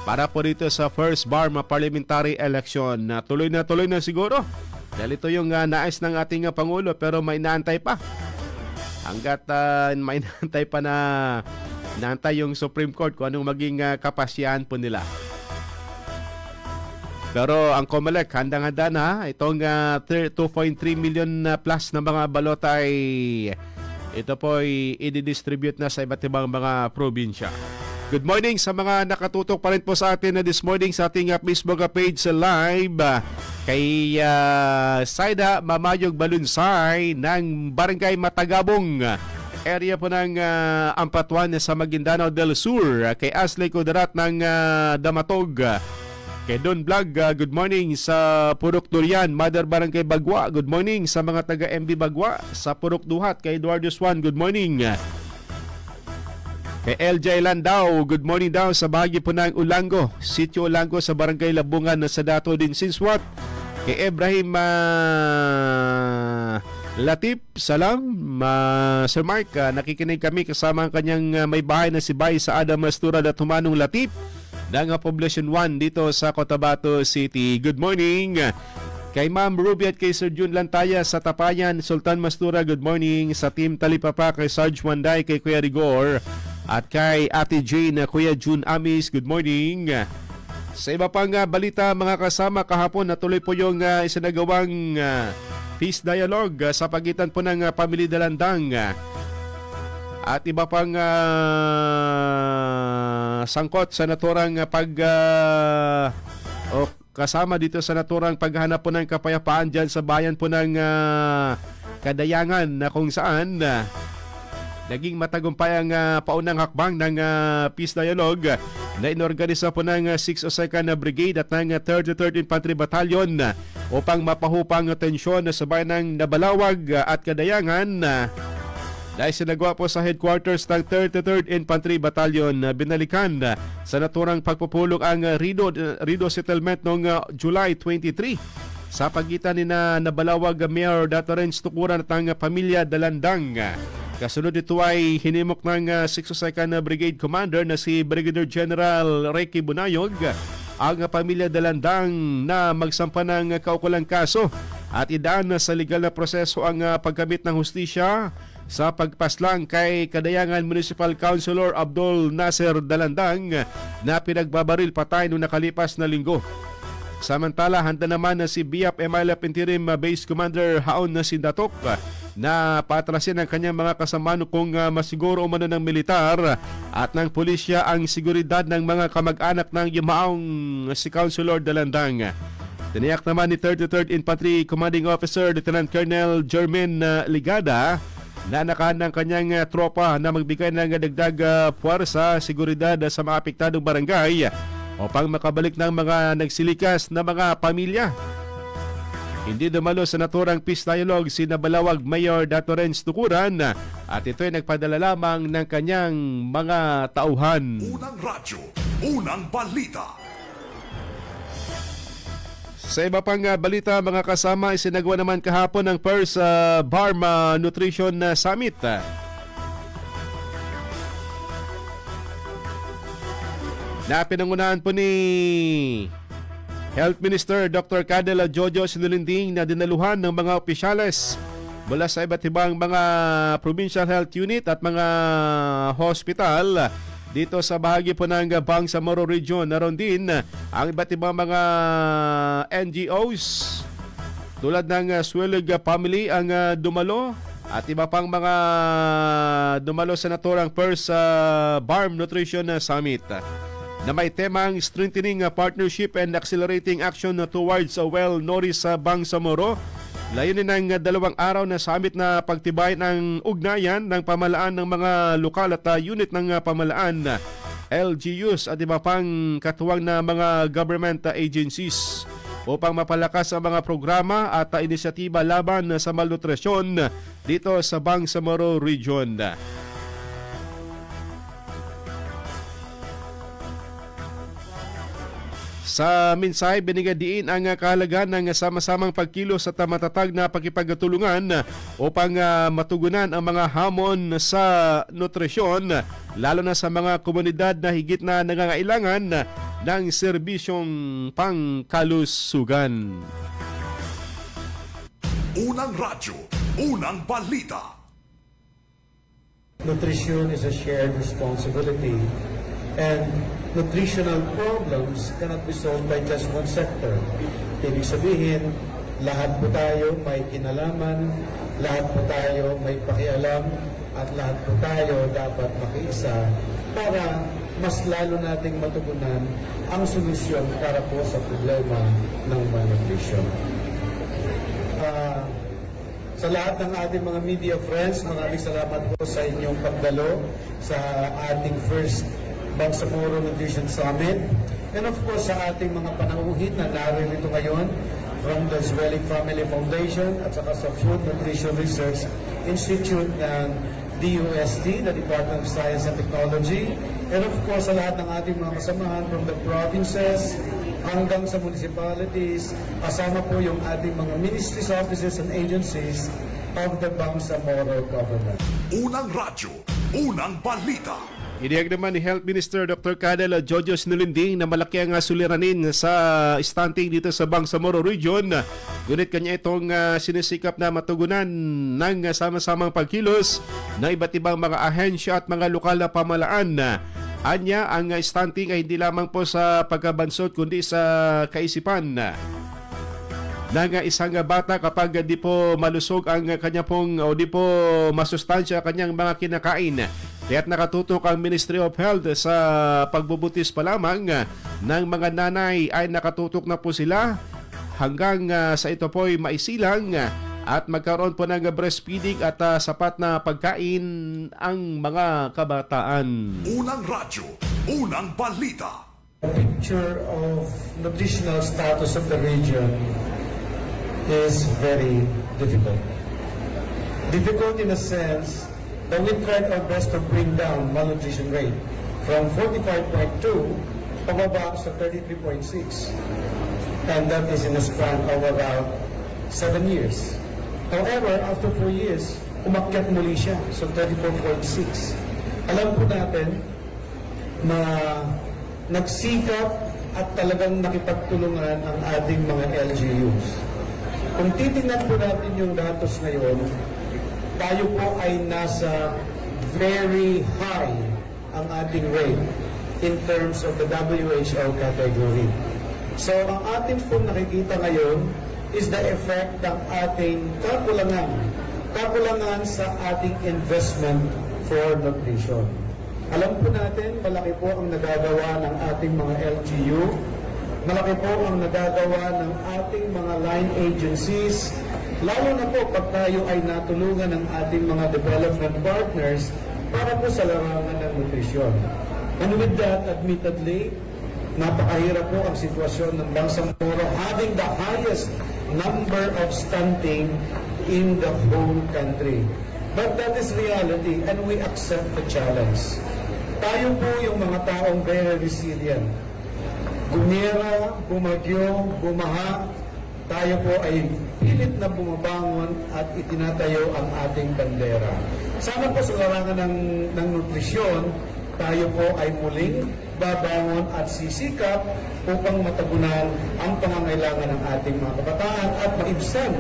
para po dito sa first Barma parliamentary election. Tuloy na siguro dahil ito yung nais ng ating Pangulo, pero may inaantay pa. Hanggat may inaantay pa na naantay yung Supreme Court kung anong maging kapasyahan po nila. Pero ang COMELEC handang-handa na itong 2.3 million plus na mga balota ay ito po ay i-distribute na sa iba't ibang mga probinsya. Good morning sa mga nakatutok pa rin po sa atin na this morning sa ating Facebook page live kay Saida Mamayog Balunsay ng Barangay Matagabong, area po ng Ampatuan sa Maguindanao del Sur, kay Asley Kudarat ng Damatog, kay Don Vlog, good morning sa Purok Durian, Mother Barangay Bagwa, good morning sa mga taga MB Bagwa, sa Purok Duhat, kay Eduardo Swan, good morning. Kay LJ Landao, good morning daw sa bahagi po ng Ulango, Sitio Ulango sa Barangay Labungan sa Dato din Sinswat. Kay Ibrahim Latip, salam. Sir Mark, nakikinig kami kasama ang kanyang may bahay na si Bay sa Adam Mastura at Humanong Latip ng Poblacion 1 dito sa Cotabato City. Good morning. Kay Ma'am Ruby at kay Sir Jun Lantaya sa Tapayan, Sultan Mastura, good morning. Sa Team Talipapa, kay Sarge Wanday, kay Kuya Rigor, at kay Ate Jane, Kuya June Amis, good morning. Sa iba pang balita, mga kasama, kahapon natuloy po yung isinagawang peace dialogue sa pagitan po ng Pamilya Dalandang at iba pang sangkot sa naturang kasama dito sa naturang paghahanap po ng kapayapaan dyan sa bayan po ng Kadayangan na kung saan naging matagumpay ang paunang hakbang ng peace dialogue na inorganisa po ng 602nd Brigade at ng 33rd Infantry Battalion upang mapahupang tensyon sa bayan ng Nabalawag at Kadayangan. Dahil sinagawa po sa headquarters ng 33rd Infantry Battalion, binalikan sa naturang pagpupulong ang Rido Settlement noong July 23 sa pagitan ni Nabalawag Mayor Dato Renz Tukuran at ang pamilya Dalandang. Kasunod ito ay hinimok ng 602nd Brigade Commander na si Brigadier General Ricky Bunayog ang pamilya Dalandang na magsampa ng kaukulang kaso at idaan sa legal na proseso ang paggamit ng hustisya sa pagpaslang kay Kadayangan Municipal Councilor Abdul Nasser Dalandang na pinagbabaril patay noong nakalipas na linggo. Samantala, handa naman na si BIAP MILF Interim Base Commander Haon Sindatok na patrasin ang kanyang mga kasama kung masiguro umano ng militar at ng pulisya ang seguridad ng mga kamag-anak ng yumaong si Councilor Dalandang. Tiniyak naman ni 33rd Infantry Commanding Officer Lieutenant Colonel Jermaine Ligada na nakahandang kanyang tropa na magbigay ng dagdag puwersa, seguridad sa mga apektadong barangay upang makabalik ng mga nagsilikas na mga pamilya. Hindi dumalo sa naturang peace dialogue si Nabalawag Mayor Dato Renz Tukuran at ito ay nagpadala lamang ng kanyang mga tauhan. Unang radyo, unang balita. Sa iba pang balita mga kasama, isinagawa naman kahapon ng first BARM Nutrition Summit. Na pinangunahan po ni Health Minister Dr. Cadel Jojo Sinulinding na dinaluhan ng mga opisyales mula sa iba't ibang mga provincial health unit at mga hospital dito sa bahagi po ng Bangsamoro Region. Naroon din ang iba't ibang mga NGOs tulad ng Swillig Family ang dumalo at iba pang mga dumalo sa naturang first BARM Nutrition Summit na may temang Strengthening Partnership and Accelerating Action Towards a Well-Nourished Bangsamoro. Layunin ng 2 araw na summit na pagtibay ng ugnayan ng pamalaan ng mga lokal at unit ng pamalaan, LGUs at iba pang katuwang na mga government agencies upang mapalakas ang mga programa at inisyatiba laban sa malnutrisyon dito sa Bangsamoro Region. Sa mensahe, binigadiin ang kahalagan ng sama-samang pagkilos at matatag na pakipagtulungan upang matugunan ang mga hamon sa nutrisyon, lalo na sa mga komunidad na higit na nangangailangan ng serbisyong pangkalusugan. Unang radyo, unang balita. Nutrition is a shared responsibility, and nutritional problems cannot be solved by just one sector. Ibig sabihin, lahat po tayo may kinalaman, lahat po tayo may pakialam, at lahat po tayo dapat makiisa para mas lalo nating matugunan ang solusyon para po sa problema ng malnutrition. Sa lahat ng ating mga media friends, maraming salamat po sa inyong pagdalo sa ating first Bangsamoro Nutrition Summit. And of course, sa ating mga panauhin na naririto ngayon from the Swillig Family Foundation at saka sa Food Nutrition Research Institute ng DUST, the Department of Science and Technology. And of course, sa lahat ng ating mga kasamahan from the provinces hanggang sa municipalities, kasama po yung ating mga ministries, offices, and agencies of the Bangsamoro government. Unang radyo, unang balita. Inihag naman ni Health Minister Dr. Cadel Jojo Sinulinding na malaki ang suliranin sa stunting dito sa Bangsamoro Region. Ngunit kanya itong sinisikap na matugunan ng sama-samang pagkilos ng iba't ibang mga ahensya at mga lokal na pamalaan. Anya, ang stunting ay hindi lamang po sa pagkabansot kundi sa kaisipan ng isang bata kapag di po malusog ang kanya pong o di po masustansya kanyang mga kinakain. Kaya't nakatutok ang Ministry of Health sa pagbubutis pa lamang ng mga nanay ay nakatutok na po sila hanggang sa ito po'y maisilang at magkaroon po ng breastfeeding at sapat na pagkain ang mga kabataan. Unang radyo, unang balita. The picture of nutritional status of the region is very difficult. Difficult in a sense that we tried our best to bring down malnutrition rate from 45.2 pababa sa 33.6. And that is in a span of about 7 years. However, after 4 years, umakyat muli siya. So 34.6. Alam po natin na nagsikap at talagang nakipagtulungan ang ating mga LGUs. Kung titingnan po natin yung datos ngayon, tayo po ay nasa very high ang ating rate in terms of the WHO category. So ang ating po nakikita ngayon is the effect ng ating kakulangan sa ating investment for nutrition. Alam po natin, malaki po ang nagagawa ng ating mga LGU, malaki po ang nagagawa ng ating mga line agencies, lalo na po pag tayo ay natulungan ng ating mga development partners para po sa larangan ng nutrisyon. And with that, admittedly, napakahirap po ang sitwasyon ng Bangsang Moro having the highest number of stunting in the whole country. But that is reality and we accept the challenge. Tayo po yung mga taong very resilient. Gumira, bumagyo, bumaha, tayo po ay pilit na bumabangon at itinatayo ang ating bandera. Sana po sa larangan ng nutrisyon, tayo po ay muling babangon at sisikap upang matagunan ang pangangailangan ng ating mga kabataan at maibsan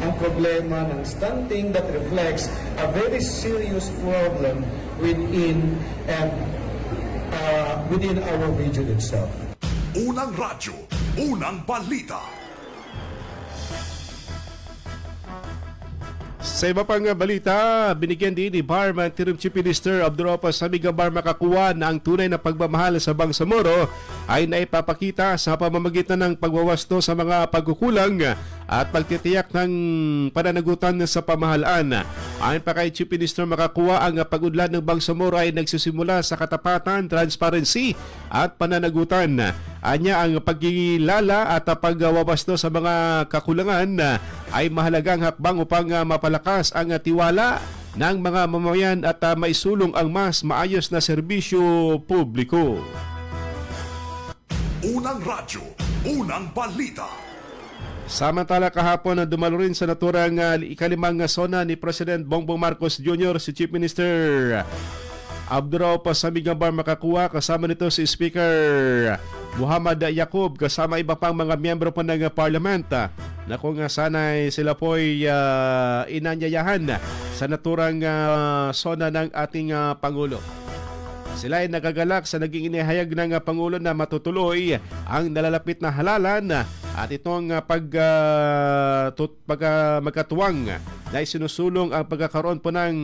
ang problema ng stunting that reflects a very serious problem within our region itself. Unang radyo, unang balita. Sa iba pang balita, binigyan din ni Barma Interim Chief Minister Abdurrahman Samigabar makakuha na ang tunay na pagmamahal sa Bangsamoro ay naipapakita sa pamamagitan ng pagwawasto sa mga pagkukulang at pagtitiyak ng pananagutan sa pamahalaan. Ayon pa kay Chief Minister, makakuha ang pag-unlad ng Bangsamoro ay nagsisimula sa katapatan, transparency at pananagutan. Anya ang pagkilala at pagwawasto sa mga kakulangan ay mahalagang hakbang upang mapalakas ang tiwala ng mga mamamayan at maisulong ang mas maayos na serbisyo publiko. Unang radyo, unang balita. Samantala kahapon na dumalo rin sa naturang ikalimang sona ni President Bongbong Marcos Jr. si Chief Minister Abdurrahman Samigabar makakuha, kasama nito si Speaker Muhammad Yaqub, kasama iba pang mga miyembro po ng Parliament na kung sana'y sila po'y inanyayahan sa naturang sona ng ating Pangulo. Sila ay nagagalak sa naging inihayag ng Pangulo na matutuloy ang nalalapit na halalan at itong magkatuwang na isinusulong ang pagkakaroon po ng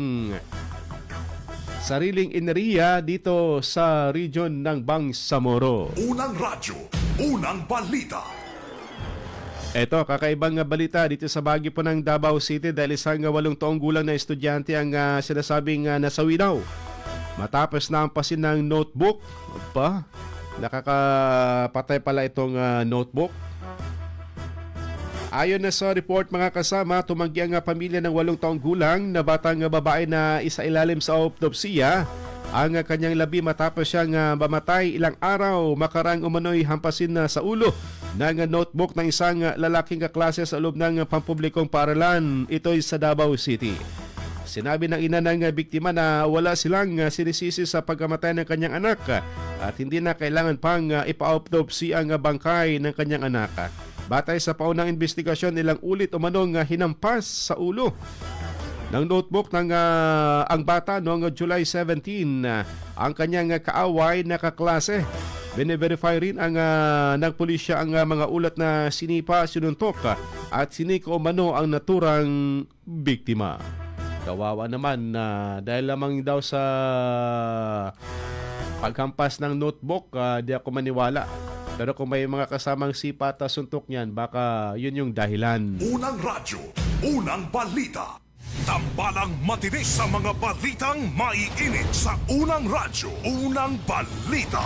sariling enerhiya dito sa region ng Bangsamoro. Unang radyo, unang balita. Ito, kakaibang balita dito sa bahagi po ng Davao City dahil isang 8 taong gulang na estudyante ang sinasabing nasawi daw matapos na ampasin ng notebook. Aba, nakakapatay pala itong notebook. Ayon na sa report mga kasama, tumanggi ang pamilya ng 8 taong gulang na batang babae na isailalim sa autopsiya ang kanyang labi matapos siyang mamatay ilang araw makarang umano'y hampasin na sa ulo ng notebook ng isang lalaking kaklase sa loob ng pampublikong paaralan. Ito'y sa Davao City. Sinabi ng ina ng biktima na wala silang sinisisi sa pagkamatay ng kanyang anak at hindi na kailangan pang ipa-autopsy ang bangkay ng kanyang anak. Batay sa paunang investigasyon, ilang ulit umanong hinampas sa ulo ng notebook ng ang bata noong July 17 ang kanyang kaaway na kaklase. Bine-verify rin ng pulisya ang mga ulat na sinipa, sinuntok at siniko umano ang naturang biktima. Kawawa naman dahil lamang daw sa paghampas ng notebook, di ako maniwala. Pero kung may mga kasamang sipa at suntok niyan, baka yun yung dahilan. Unang radyo, unang balita. Tambalang matinis sa mga balitang maiinit sa unang radyo, unang balita.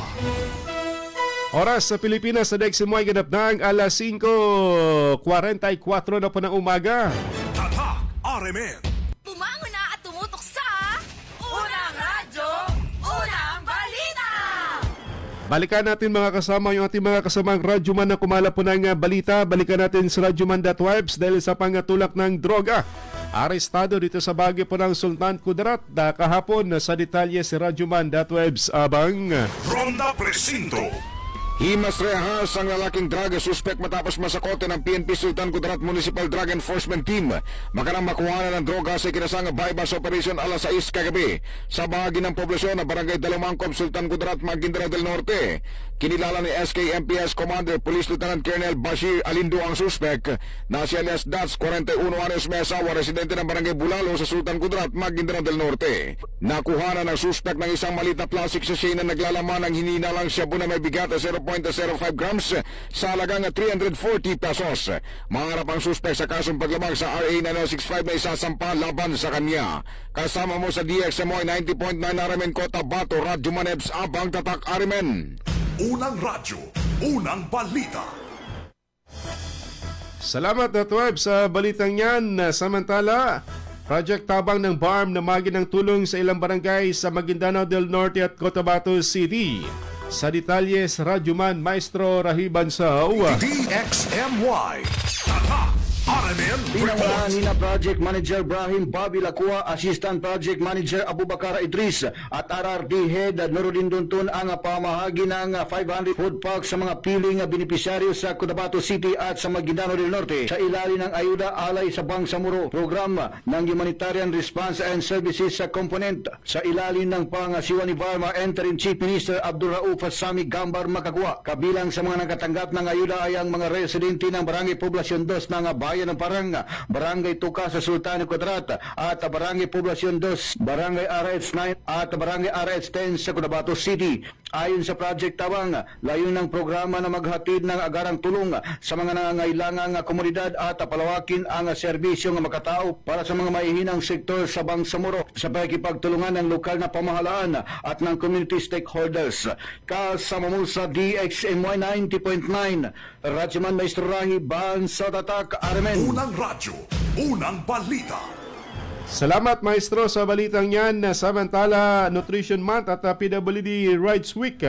Oras sa Pilipinas sa Deximoy ganap ng alas 5:44 na po ng umaga. Tatak RMN. Bumangon na at tumutok sa Unang Radyo, Unang Balita! Balikan natin mga kasama yung ating mga kasamang radyoman na kumala po ng balita. Balikan natin sa radyoman.webs dahil sa pangatulak ng droga. Arestado dito sa Baguio po ng Sultan Kudarat kahapon. Sa detalye si radyoman.webs abang Ronda Presinto. Himas rehas ang lalaking drug suspect matapos masakote ng PNP Sultan Kudarat Municipal Drug Enforcement Team. Makarang makuha na ng droga sa kinasang bypass operation alas 6 kagabi sa bahagi ng poblasyon na Barangay Dalumangkop, Sultan Kudarat, Maguindanao del Norte. Kinilala ni SKMPS Commander Police Lieutenant Colonel Bashir Alindo ang suspect na si alias Dats, 41 anyos, may asawa, residente ng Barangay Bulalo sa Sultan Kudarat, Maguindanao del Norte. Nakuha na ng suspect ng isang maliit na plastic sachet na naglalaman ng hininalang shabu na may bigat na 0.05 grams sa halagang 340 pesos. Maharap ang suspect sa kasong paglamang sa RA 9065 na isasampa laban sa kanya. Kasama mo sa DXMOY 90.9 RMN Kota Bato, Radyo Manebs, abang Tatak RMN. Unang radyo, unang balita. Salamat at web sa balitang yan. Samantala, Project Tabang ng BARM na magi ng tulong sa ilang barangay sa Maguindanao del Norte at Cotabato City. Sa detalles, Radyoman Maestro Rahiban Sao. DXMY. Tatak RMN Pinangalan ni na Project Manager Brahim Bobby Lacua, Assistant Project Manager Abubakar Idris at RRD Head Nuruddin Duntun ang pamahagi ng 500 food packs sa mga piling benepisyaryo sa Cotabato City at sa Maguindanao del Norte sa ilalim ng Ayuda Alay sa Bangsamoro program ng Humanitarian Response and Services sa component sa ilalim ng pangasiwa ni Barma Interim Chief Minister Abdul Rauf Sami Gambar Makagwa. Kabilang sa mga nakatanggap ng ayuda ay ang mga residente ng Barangay Poblasyon 2 ng Bayan ng Parang, Barangay Tuka sa Sultan Kudarat at Barangay Poblasyon 2, Barangay RH9 at Barangay RH10 sa Cotabato City. Ayon sa Project Tabang, layon ng programa na maghatid ng agarang tulong sa mga nangangailangang komunidad at palawakin ang serbisyong makatao para sa mga maihinang sektor sa Bangsamoro sa pakikipagtulungan ng lokal na pamahalaan at ng community stakeholders. Kasama mo sa DXMY 90.9, Radyoman Maestro Rahiban sa Tatak RMN. Unang radyo, unang balita. Salamat Maestro sa balitang yan. Samantala, Nutrition Month at PWD Rights Week.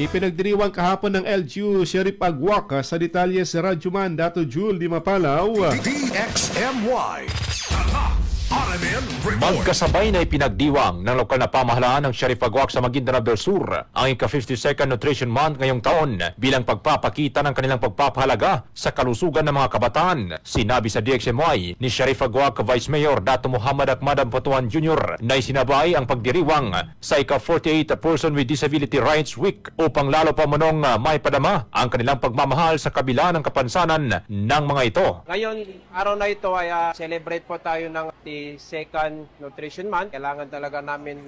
Ipinagdiriwang kahapon ng LGU Sheriff Agwak. Sa detalye si Radyoman Dato Jul Di Mapalaw. DXMY. Tatak RMN Report. Magkasabay na ipinagdiwang ng lokal na pamahalaan ng Sheriff Agwak sa Maguindanao del Sur ang ika-52nd Nutrition Month ngayong taon bilang pagpapakita ng kanilang pagpapahalaga sa kalusugan ng mga kabataan. Sinabi sa DXMY ni Sheriff Agwak Vice Mayor Dato Muhammad Ahmad Amputuan Jr. na isinabay ang pagdiriwang sa ika-48 Person with Disability Rights Week upang lalo pa manong maipadama ang kanilang pagmamahal sa kabila ng kapansanan ng mga ito. Ngayon, araw na ito ay celebrate po tayo ng second Nutrition Month. Kailangan talaga namin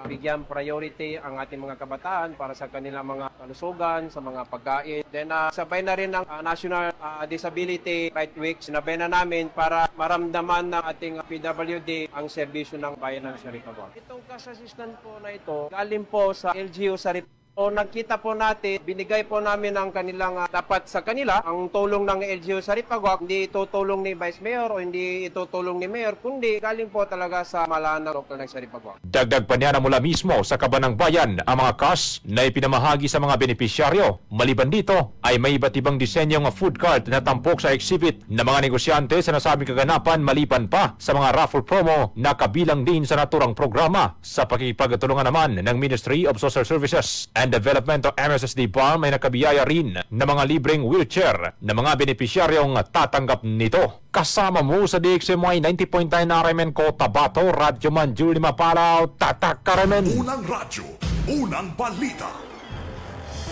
bigyan priority ang ating mga kabataan para sa kanilang mga kalusugan, sa mga pagkain. Then sabay na rin ang National Disability Rights Week. Sinabay na namin para maramdaman ng ating PWD ang serbisyo ng bayan ng Sheriff Agwak. Itong cash assistance po na ito, galing po sa LGU Sarip. O nakita po natin, binigay po namin ang kanilang dapat sa kanila. Ang tulong ng LGU Sarip Agwak, hindi ito tulong ni Vice Mayor o hindi ito tulong ni Mayor, kundi galing po talaga sa malaan ng lokal ng Sarip Agwak. Dagdag pa niya na mula mismo sa kaban ng bayan ang mga cash na ipinamahagi sa mga benepisyaryo. Maliban dito ay may iba't ibang disenyong food cart na tampok sa exhibit ng mga negosyante sa nasabing kaganapan maliban pa sa mga raffle promo na kabilang din sa naturang programa. Sa pakikipagtulungan naman ng Ministry of Social Services and Development o MSSD BARM ay nakabiyaya rin ng mga libreng wheelchair na mga benepisyaryong tatanggap nito. Kasama mo sa DXMY 90.9 RMN Cotabato, Radyoman Julie Mapalaw, Tatak RMN. Unang radyo, unang balita.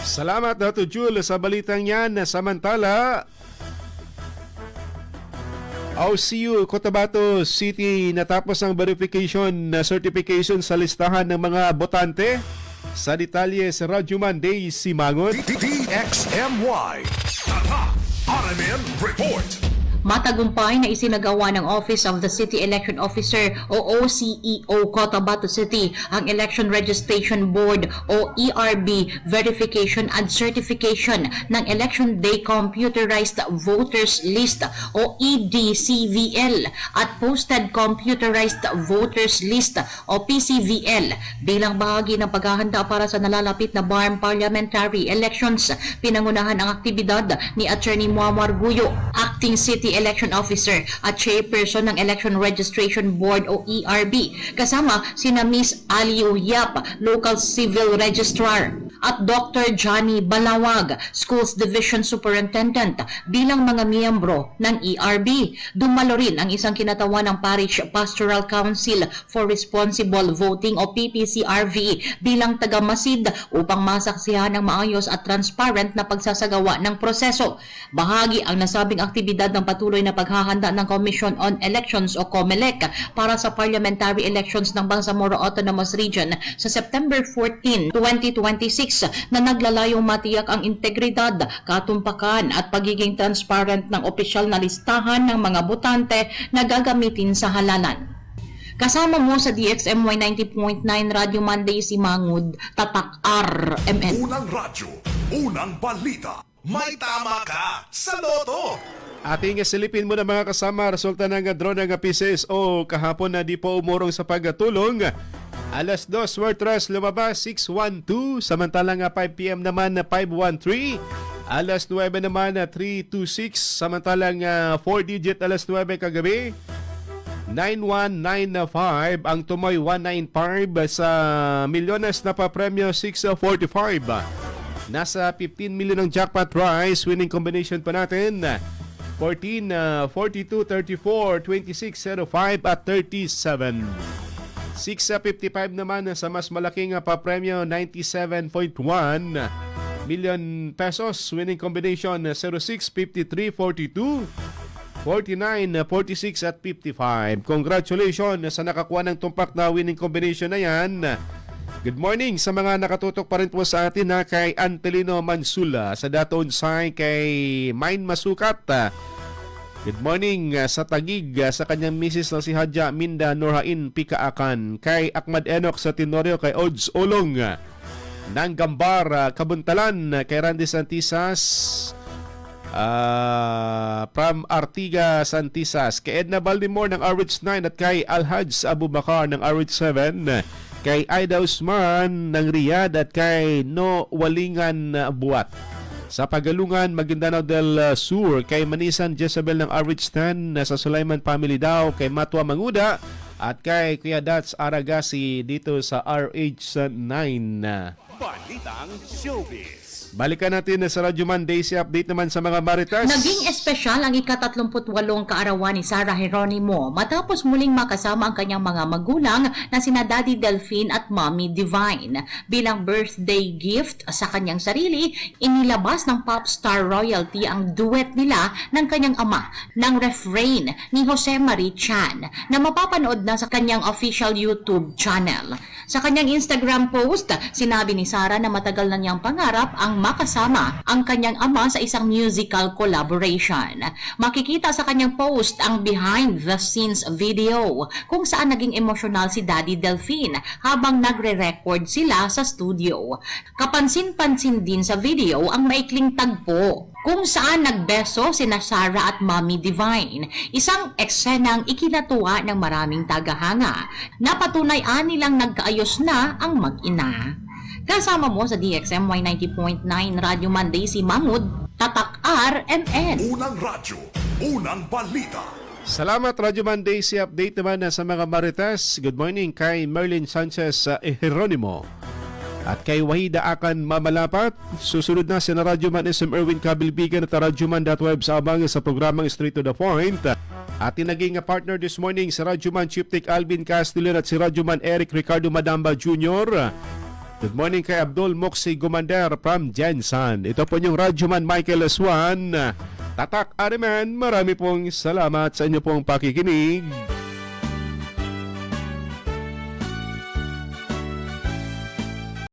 Salamat Dato Jul sa balitang yan. Samantala, OCU Cotabato City natapos ang verification na certification sa listahan ng mga botante. Sa detalye sa Radyo Monday, si Mangot. DXMY Tata RMN Report. Matagumpay na isinagawa ng Office of the City Election Officer o OCEO Cotabato City ang Election Registration Board o ERB verification and certification ng Election Day Computerized Voters List o EDCVL at Posted Computerized Voters List o PCVL bilang bahagi ng paghahanda para sa nalalapit na BARM Parliamentary Elections. Pinangunahan ang aktibidad ni Attorney Muammar Guyo, Acting City Election Officer at Chairperson ng Election Registration Board o ERB, kasama sina Miss Aliu Yap, Local Civil Registrar, at Dr. Johnny Balawag, Schools Division Superintendent bilang mga miyembro ng ERB. Dumalo rin ang isang kinatawan ng Parish Pastoral Council for Responsible Voting o PPCRV bilang tagamasid upang masaksihan ng maayos at transparent na pagsasagawa ng proseso. Bahagi ang nasabing aktibidad ng patuloy na paghahanda ng Commission on Elections o COMELEC para sa parliamentary elections ng Bangsamoro Autonomous Region sa September 14, 2026 na naglalayong matiyak ang integridad, katumpakan at pagiging transparent ng opisyal na listahan ng mga botante na gagamitin sa halalan. Kasama mo sa DXMY 90.9 Radio Monday si Mangud, Tatak RMN. Unang radyo, unang balita. May tama ka sa loto. Ating silipin muna mga kasama, resulta ng drone ng PCSO kahapon na di po umurong sa pagtulong. Alas 2, Swertres lumabas 612, samantalang 5 PM naman na 513. Alas 9 naman na 326, samantalang 4-digit alas 9 kagabi. 9195 ang tumoy 195 sa milyones na pa-premyo 645. Nasa 15 million ang jackpot prize, winning combination pa natin 14, 42, 34, 26, 05 at 37. 655 naman sa mas malaking pa-premyo 97.1 million pesos, winning combination 06, 53, 42, 49, 46 at 55. Congratulations sa nakakuha ng tumpak na winning combination na yan. Good morning sa mga nakatutok pa rin po sa atin na kay Antelino Mansula, sa Daton Say kay Mine Masukat. Good morning sa Tagig sa kanyang misis na si Hadja Minda Nurhain Pikaakan, kay Ahmad Enoch sa Tenorio, kay Odds Olong ng Gambar Kabuntalan, kay Randy Santisas from Artiga Santisas, kay Edna Baltimore ng RH9 at kay Alhaj Abubakar ng RH7, kay Aida Usman ng Riyadh at kay No Walingan Buat sa Pagalungan, Maguindanao del Sur, kay Manisan Jezebel ng RH10 sa Sulaiman Family daw, kay Matwa Manguda at kay Kuya Dats Aragasi dito sa RH9. Balitang Showbiz. Balikan natin sa Radyo Monday si update naman sa mga maritas. Naging espesyal ang ika-38 kaarawan ni Sarah Geronimo matapos muling makasama ang kanyang mga magulang na sina Daddy Delphine at Mommy Divine. Bilang birthday gift sa kanyang sarili, inilabas ng pop star royalty ang duet nila ng kanyang ama ng refrain ni Jose Marie Chan na mapapanood na sa kanyang official YouTube channel. Sa kanyang Instagram post, sinabi ni Sarah na matagal na niyang pangarap ang makasama ang kanyang ama sa isang musical collaboration. Makikita sa kanyang post ang behind the scenes video kung saan naging emosyonal si Daddy Delphine habang nagre-record sila sa studio. Kapansin-pansin din sa video ang maikling tagpo kung saan nagbeso sina Sarah at Mommy Divine. Isang eksenang ikinatuwa ng maraming tagahanga. Napatunay nilang nagkaayos na ang mag-ina. Kasama mo sa DXMY 90.9 Radio Monday si Mahmud, Tatak RMN. Unang radyo, unang balita. Salamat Radyo Monday, si update naman sa mga maritas. Good morning kay Merlin Sanchez Geronimo at kay Wahida Akan Mamalapat. Susunod na si Radyo Man SM Erwin Kabilbigan at radyoman.web sa abang sa programang Straight to the Point. At naging partner this morning si Radyo Man Chief Tech Alvin Castillo at si Radyo Man Eric Ricardo Madamba Jr. Good morning kay Abdul Moxie Gumander from Jensan. Ito po yung Radyoman Michael Swan. Tatak Ariman, marami pong salamat sa inyo pong pakikinig.